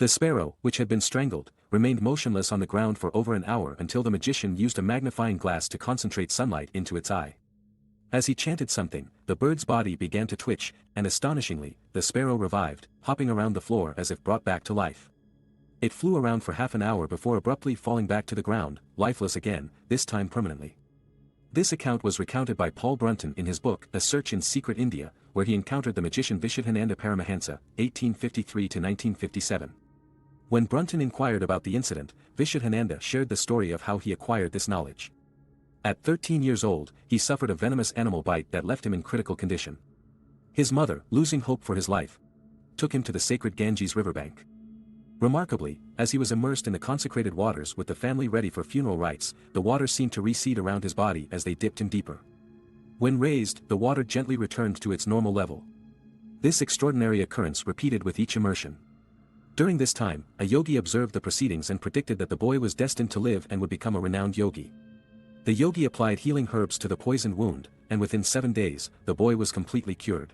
The sparrow, which had been strangled, remained motionless on the ground for over an hour until the magician used a magnifying glass to concentrate sunlight into its eye. As he chanted something, the bird's body began to twitch, and astonishingly, the sparrow revived, hopping around the floor as if brought back to life. It flew around for half an hour before abruptly falling back to the ground, lifeless again, this time permanently. This account was recounted by Paul Brunton in his book A Search in Secret India, where he encountered the magician Vishuddhananda Paramahansa, 1853–1957. When Brunton inquired about the incident, Vishuddhananda shared the story of how he acquired this knowledge. At 13 years old, he suffered a venomous animal bite that left him in critical condition. His mother, losing hope for his life, took him to the sacred Ganges riverbank. Remarkably, as he was immersed in the consecrated waters with the family ready for funeral rites, the water seemed to recede around his body as they dipped him deeper. When raised, the water gently returned to its normal level. This extraordinary occurrence repeated with each immersion. During this time, a yogi observed the proceedings and predicted that the boy was destined to live and would become a renowned yogi. The yogi applied healing herbs to the poisoned wound, and within 7 days, the boy was completely cured.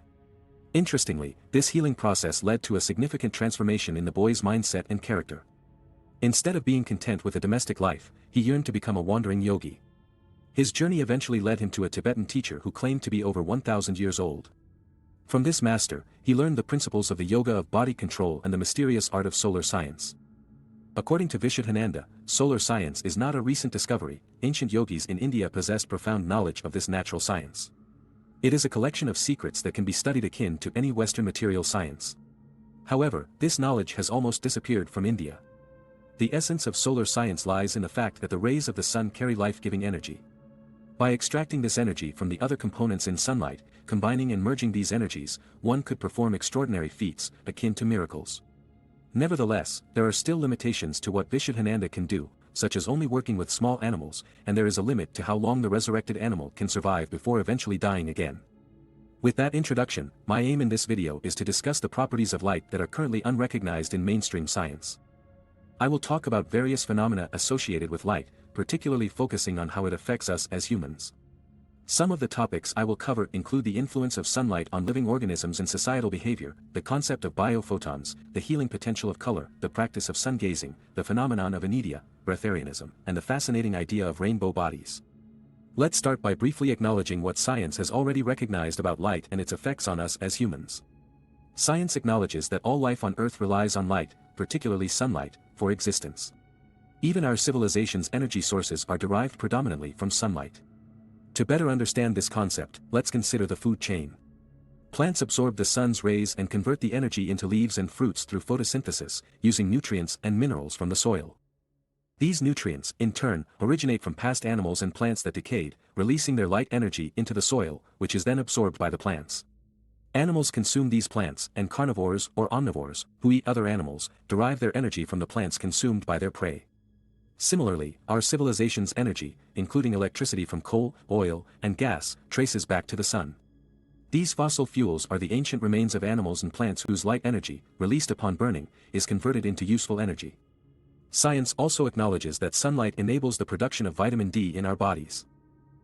Interestingly, this healing process led to a significant transformation in the boy's mindset and character. Instead of being content with a domestic life, he yearned to become a wandering yogi. His journey eventually led him to a Tibetan teacher who claimed to be over 1,000 years old. From this master, he learned the principles of the yoga of body control and the mysterious art of solar science. According to Vishuddhananda, solar science is not a recent discovery. Ancient yogis in India possessed profound knowledge of this natural science. It is a collection of secrets that can be studied akin to any Western material science. However, this knowledge has almost disappeared from India. The essence of solar science lies in the fact that the rays of the sun carry life-giving energy. By extracting this energy from the other components in sunlight, combining and merging these energies, one could perform extraordinary feats, akin to miracles. Nevertheless, there are still limitations to what Vishuddhananda can do, such as only working with small animals, and there is a limit to how long the resurrected animal can survive before eventually dying again. With that introduction, my aim in this video is to discuss the properties of light that are currently unrecognized in mainstream science. I will talk about various phenomena associated with light, particularly focusing on how it affects us as humans. Some of the topics I will cover include the influence of sunlight on living organisms and societal behavior, the concept of bio-photons, the healing potential of color, the practice of sungazing, the phenomenon of Inedia, Breatharianism, and the fascinating idea of rainbow bodies. Let's start by briefly acknowledging what science has already recognized about light and its effects on us as humans. Science acknowledges that all life on Earth relies on light, particularly sunlight, for existence. Even our civilization's energy sources are derived predominantly from sunlight. To better understand this concept, let's consider the food chain. Plants absorb the sun's rays and convert the energy into leaves and fruits through photosynthesis, using nutrients and minerals from the soil. These nutrients, in turn, originate from past animals and plants that decayed, releasing their light energy into the soil, which is then absorbed by the plants. Animals consume these plants, and carnivores or omnivores, who eat other animals, derive their energy from the plants consumed by their prey. Similarly, our civilization's energy, including electricity from coal, oil, and gas, traces back to the sun. These fossil fuels are the ancient remains of animals and plants whose light energy, released upon burning, is converted into useful energy. Science also acknowledges that sunlight enables the production of vitamin D in our bodies.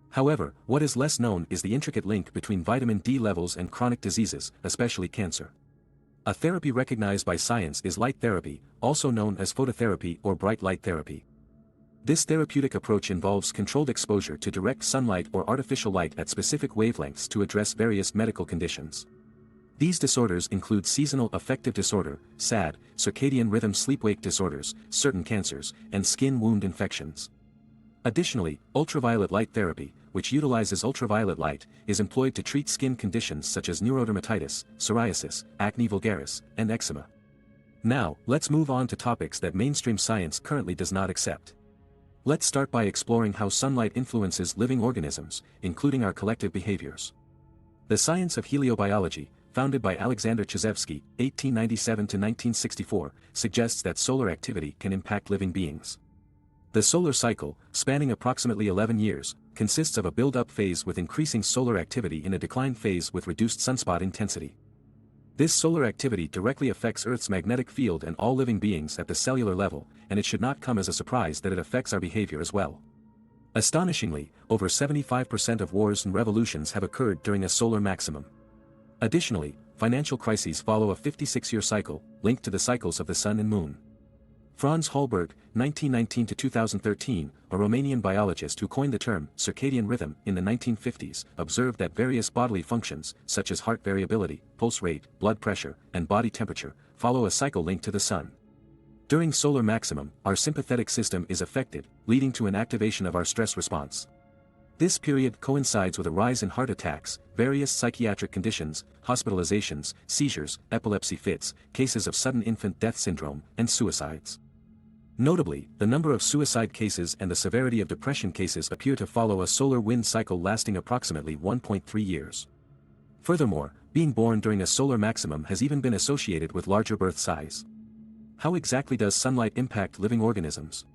However, what is less known is the intricate link between vitamin D levels and chronic diseases, especially cancer. A therapy recognized by science is light therapy, also known as phototherapy or bright light therapy. This therapeutic approach involves controlled exposure to direct sunlight or artificial light at specific wavelengths to address various medical conditions. These disorders include seasonal affective disorder, SAD, circadian rhythm sleep-wake disorders, certain cancers, and skin wound infections. Additionally, ultraviolet light therapy, which utilizes ultraviolet light, is employed to treat skin conditions such as neurodermatitis, psoriasis, acne vulgaris, and eczema. Now, let's move on to topics that mainstream science currently does not accept. Let's start by exploring how sunlight influences living organisms, including our collective behaviors. The science of heliobiology, founded by Alexander Chizevsky, 1897–1964, suggests that solar activity can impact living beings. The solar cycle, spanning approximately 11 years, consists of a build-up phase with increasing solar activity and a decline phase with reduced sunspot intensity. This solar activity directly affects Earth's magnetic field and all living beings at the cellular level, and it should not come as a surprise that it affects our behavior as well. Astonishingly, over 75% of wars and revolutions have occurred during a solar maximum. Additionally, financial crises follow a 56-year cycle, linked to the cycles of the sun and moon. Franz Hallberg, 1919 to 2013, a Romanian biologist who coined the term circadian rhythm in the 1950s, observed that various bodily functions, such as heart variability, pulse rate, blood pressure, and body temperature, follow a cycle linked to the sun. During solar maximum, our sympathetic system is affected, leading to an activation of our stress response. This period coincides with a rise in heart attacks, various psychiatric conditions, hospitalizations, seizures, epilepsy fits, cases of sudden infant death syndrome, and suicides. Notably, the number of suicide cases and the severity of depression cases appear to follow a solar wind cycle lasting approximately 1.3 years. Furthermore, being born during a solar maximum has even been associated with larger birth size. How exactly does sunlight impact living organisms?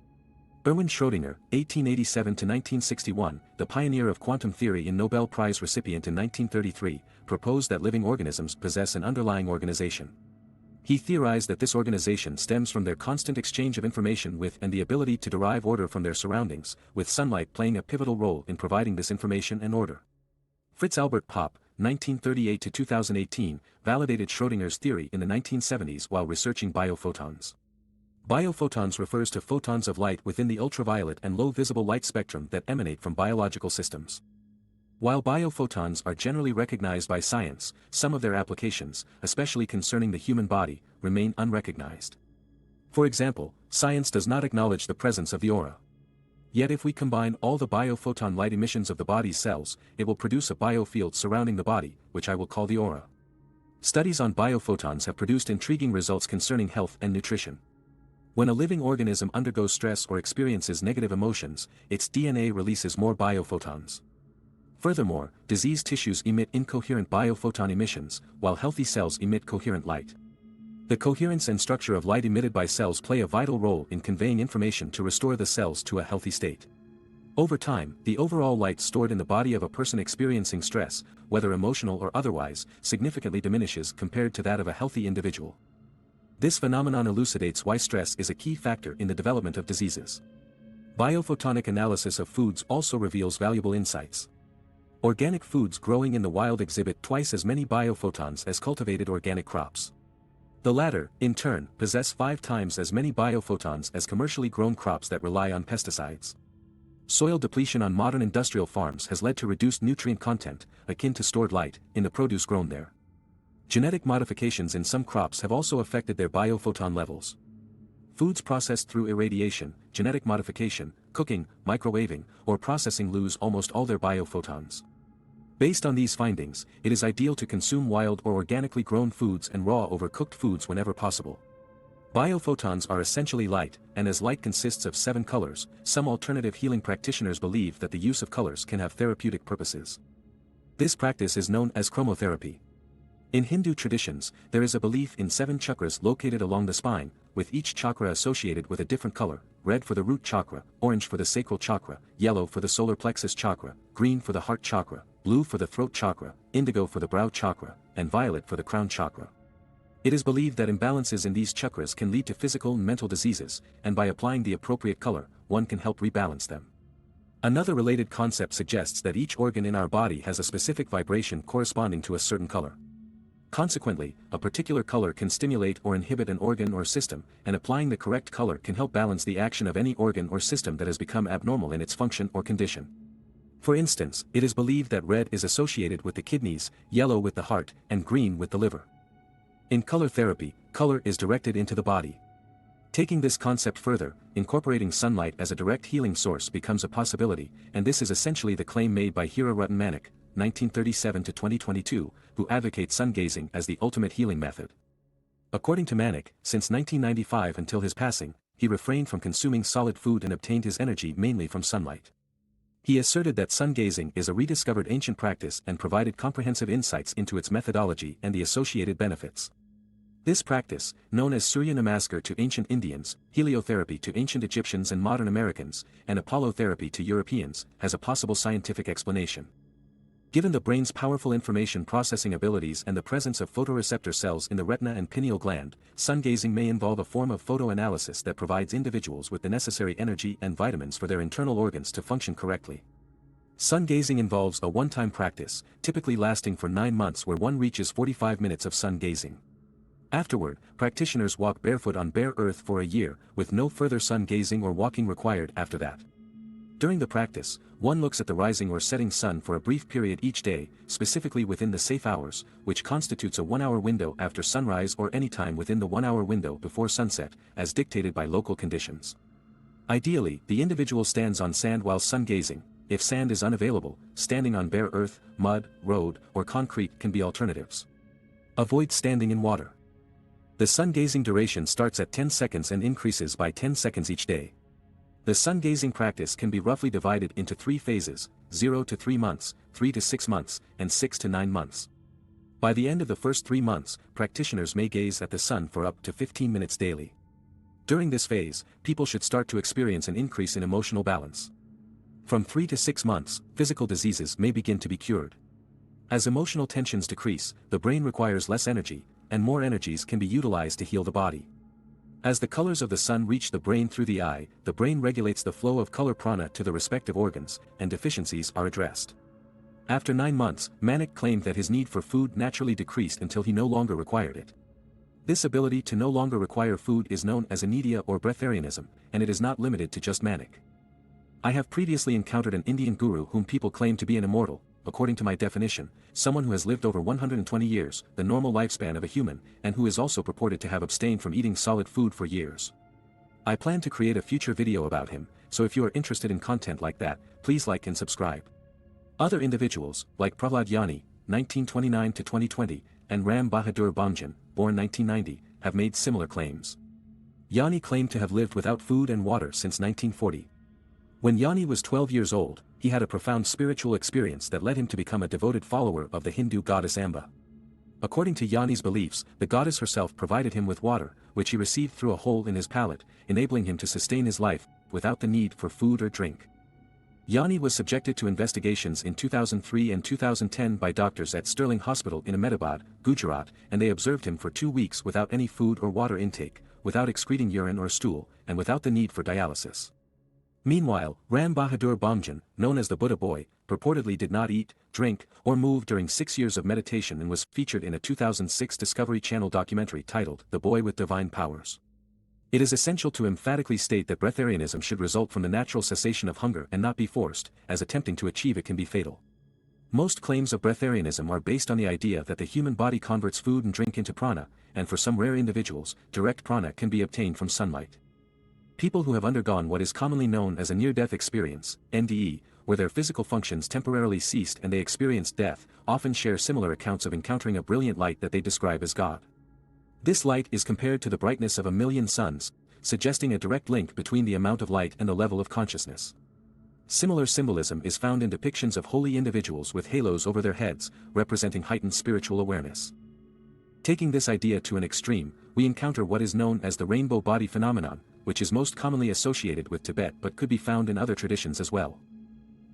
Erwin Schrödinger, 1887 to 1961, the pioneer of quantum theory and Nobel Prize recipient in 1933, proposed that living organisms possess an underlying organization. He theorized that this organization stems from their constant exchange of information with and the ability to derive order from their surroundings, with sunlight playing a pivotal role in providing this information and order. Fritz Albert Popp, 1938 to 2018, validated Schrödinger's theory in the 1970s while researching biophotons. Biophotons refers to photons of light within the ultraviolet and low visible light spectrum that emanate from biological systems. While biophotons are generally recognized by science, some of their applications, especially concerning the human body, remain unrecognized. For example, science does not acknowledge the presence of the aura. Yet if we combine all the biophoton light emissions of the body's cells, it will produce a biofield surrounding the body, which I will call the aura. Studies on biophotons have produced intriguing results concerning health and nutrition. When a living organism undergoes stress or experiences negative emotions, its DNA releases more biophotons. Furthermore, diseased tissues emit incoherent biophoton emissions, while healthy cells emit coherent light. The coherence and structure of light emitted by cells play a vital role in conveying information to restore the cells to a healthy state. Over time, the overall light stored in the body of a person experiencing stress, whether emotional or otherwise, significantly diminishes compared to that of a healthy individual. This phenomenon elucidates why stress is a key factor in the development of diseases. Biophotonic analysis of foods also reveals valuable insights. Organic foods growing in the wild exhibit twice as many biophotons as cultivated organic crops. The latter, in turn, possess 5 times as many biophotons as commercially grown crops that rely on pesticides. Soil depletion on modern industrial farms has led to reduced nutrient content, akin to stored light, in the produce grown there. Genetic modifications in some crops have also affected their biophoton levels. Foods processed through irradiation, genetic modification, cooking, microwaving, or processing lose almost all their biophotons. Based on these findings, it is ideal to consume wild or organically grown foods and raw over cooked foods whenever possible. Biophotons are essentially light, and as light consists of 7 colors, some alternative healing practitioners believe that the use of colors can have therapeutic purposes. This practice is known as chromotherapy. In Hindu traditions, there is a belief in 7 chakras located along the spine, with each chakra associated with a different color: red for the root chakra, orange for the sacral chakra, yellow for the solar plexus chakra, green for the heart chakra, blue for the throat chakra, indigo for the brow chakra, and violet for the crown chakra. It is believed that imbalances in these chakras can lead to physical and mental diseases, and by applying the appropriate color, one can help rebalance them. Another related concept suggests that each organ in our body has a specific vibration corresponding to a certain color. Consequently, a particular color can stimulate or inhibit an organ or system, and applying the correct color can help balance the action of any organ or system that has become abnormal in its function or condition. For instance, it is believed that red is associated with the kidneys, yellow with the heart, and green with the liver. In color therapy, color is directed into the body. Taking this concept further, incorporating sunlight as a direct healing source becomes a possibility, and this is essentially the claim made by Hira Ratan Manek, 1937 to 2022, who advocates sungazing as the ultimate healing method. According to Manek, since 1995 until his passing, he refrained from consuming solid food and obtained his energy mainly from sunlight. He asserted that sungazing is a rediscovered ancient practice and provided comprehensive insights into its methodology and the associated benefits. This practice, known as Surya Namaskar to ancient Indians, heliotherapy to ancient Egyptians and modern Americans, and Apollo therapy to Europeans, has a possible scientific explanation. Given the brain's powerful information processing abilities and the presence of photoreceptor cells in the retina and pineal gland, sungazing may involve a form of photoanalysis that provides individuals with the necessary energy and vitamins for their internal organs to function correctly. Sun gazing involves a one-time practice, typically lasting for 9 months where one reaches 45 minutes of sun gazing. Afterward, practitioners walk barefoot on bare earth for a year, with no further sun gazing or walking required after that. During the practice, one looks at the rising or setting sun for a brief period each day, specifically within the safe hours, which constitutes a 1-hour window after sunrise or any time within the 1-hour window before sunset, as dictated by local conditions. Ideally, the individual stands on sand while sun gazing. If sand is unavailable, standing on bare earth, mud, road, or concrete can be alternatives. Avoid standing in water. The sun gazing duration starts at 10 seconds and increases by 10 seconds each day. The sun gazing practice can be roughly divided into 3 phases: 0 to 3 months, 3 to 6 months, and 6 to 9 months. By the end of the first 3 months, practitioners may gaze at the sun for up to 15 minutes daily. During this phase, people should start to experience an increase in emotional balance. From 3 to 6 months, physical diseases may begin to be cured. As emotional tensions decrease, the brain requires less energy, and more energies can be utilized to heal the body. As the colors of the sun reach the brain through the eye, the brain regulates the flow of color prana to the respective organs, and deficiencies are addressed. After 9 months, Manik claimed that his need for food naturally decreased until he no longer required it. This ability to no longer require food is known as Inedia or Breatharianism, and it is not limited to just Manik. I have previously encountered an Indian guru whom people claim to be an immortal, according to my definition, someone who has lived over 120 years, the normal lifespan of a human, and who is also purported to have abstained from eating solid food for years. I plan to create a future video about him, so if you are interested in content like that, please like and subscribe. Other individuals, like Prahlad Jani, 1929 to 2020, and Ram Bahadur Bamjan, born 1990, have made similar claims. Jani claimed to have lived without food and water since 1940. When Jani was 12 years old, he had a profound spiritual experience that led him to become a devoted follower of the Hindu goddess Amba. According to Jani's beliefs, the goddess herself provided him with water, which he received through a hole in his palate, enabling him to sustain his life, without the need for food or drink. Jani was subjected to investigations in 2003 and 2010 by doctors at Sterling Hospital in Ahmedabad, Gujarat, and they observed him for 2 weeks without any food or water intake, without excreting urine or stool, and without the need for dialysis. Meanwhile, Ram Bahadur Bamjan, known as the Buddha Boy, purportedly did not eat, drink, or move during 6 years of meditation and was featured in a 2006 Discovery Channel documentary titled The Boy with Divine Powers. It is essential to emphatically state that breatharianism should result from the natural cessation of hunger and not be forced, as attempting to achieve it can be fatal. Most claims of breatharianism are based on the idea that the human body converts food and drink into prana, and for some rare individuals, direct prana can be obtained from sunlight. People who have undergone what is commonly known as a near-death experience, NDE, where their physical functions temporarily ceased and they experienced death, often share similar accounts of encountering a brilliant light that they describe as God. This light is compared to the brightness of 1,000,000 suns, suggesting a direct link between the amount of light and the level of consciousness. Similar symbolism is found in depictions of holy individuals with halos over their heads, representing heightened spiritual awareness. Taking this idea to an extreme, we encounter what is known as the rainbow body phenomenon, which is most commonly associated with Tibet but could be found in other traditions as well.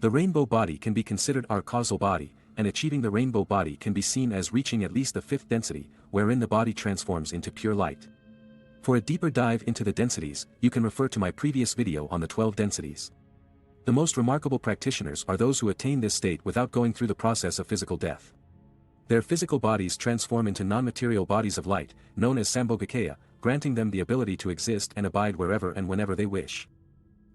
The rainbow body can be considered our causal body, and achieving the rainbow body can be seen as reaching at least the 5th density, wherein the body transforms into pure light. For a deeper dive into the densities, you can refer to my previous video on the 12 densities. The most remarkable practitioners are those who attain this state without going through the process of physical death. Their physical bodies transform into non-material bodies of light, known as Sambhogakaya, granting them the ability to exist and abide wherever and whenever they wish.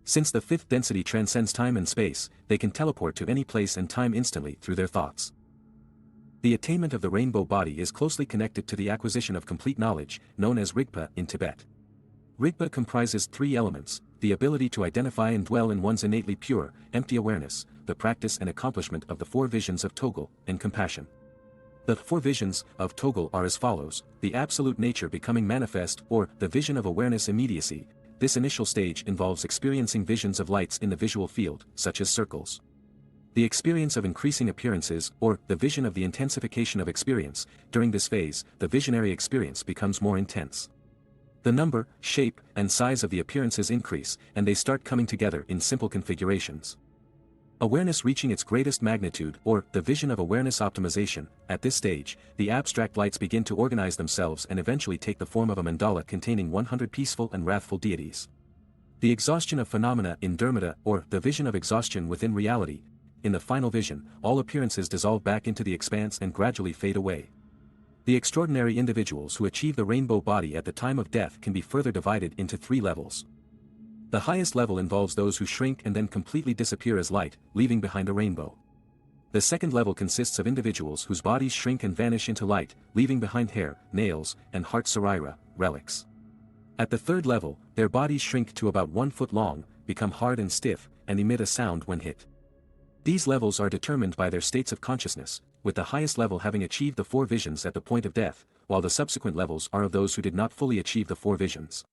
Since the 5th density transcends time and space, they can teleport to any place and time instantly through their thoughts. The attainment of the rainbow body is closely connected to the acquisition of complete knowledge, known as Rigpa in Tibet. Rigpa comprises 3 elements: the ability to identify and dwell in one's innately pure, empty awareness, the practice and accomplishment of the 4 visions of Togol, and compassion. The 4 visions of Togol are as follows: the absolute nature becoming manifest, or the vision of awareness immediacy. This initial stage involves experiencing visions of lights in the visual field, such as circles. The experience of increasing appearances, or the vision of the intensification of experience. During this phase, the visionary experience becomes more intense. The number, shape, and size of the appearances increase, and they start coming together in simple configurations. Awareness reaching its greatest magnitude, or the vision of awareness optimization. At this stage, the abstract lights begin to organize themselves and eventually take the form of a mandala containing 100 peaceful and wrathful deities. The exhaustion of phenomena in Dharmata, or the vision of exhaustion within reality, in the final vision, all appearances dissolve back into the expanse and gradually fade away. The extraordinary individuals who achieve the rainbow body at the time of death can be further divided into 3 levels. The highest level involves those who shrink and then completely disappear as light, leaving behind a rainbow. The second level consists of individuals whose bodies shrink and vanish into light, leaving behind hair, nails, and heart sarira, relics. At the third level, their bodies shrink to about 1 foot long, become hard and stiff, and emit a sound when hit. These levels are determined by their states of consciousness, with the highest level having achieved the 4 visions at the point of death, while the subsequent levels are of those who did not fully achieve the 4 visions.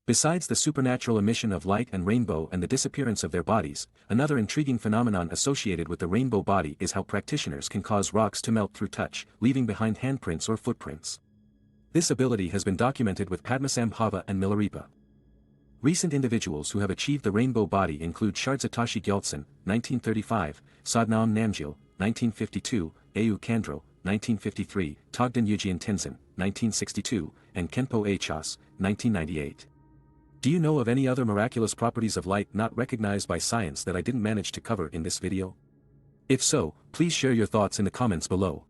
Besides the supernatural emission of light and rainbow and the disappearance of their bodies, another intriguing phenomenon associated with the rainbow body is how practitioners can cause rocks to melt through touch, leaving behind handprints or footprints. This ability has been documented with Padmasambhava and Milarepa. Recent individuals who have achieved the rainbow body include Shardsatoshi Gyaltsen, 1935, Sadhnaum Namgyal, 1952, Ayu Kandro, 1953, Togden Yugien Tenzin, 1962, and Kenpo Achas, 1998. Do you know of any other miraculous properties of light not recognized by science that I didn't manage to cover in this video? If so, please share your thoughts in the comments below.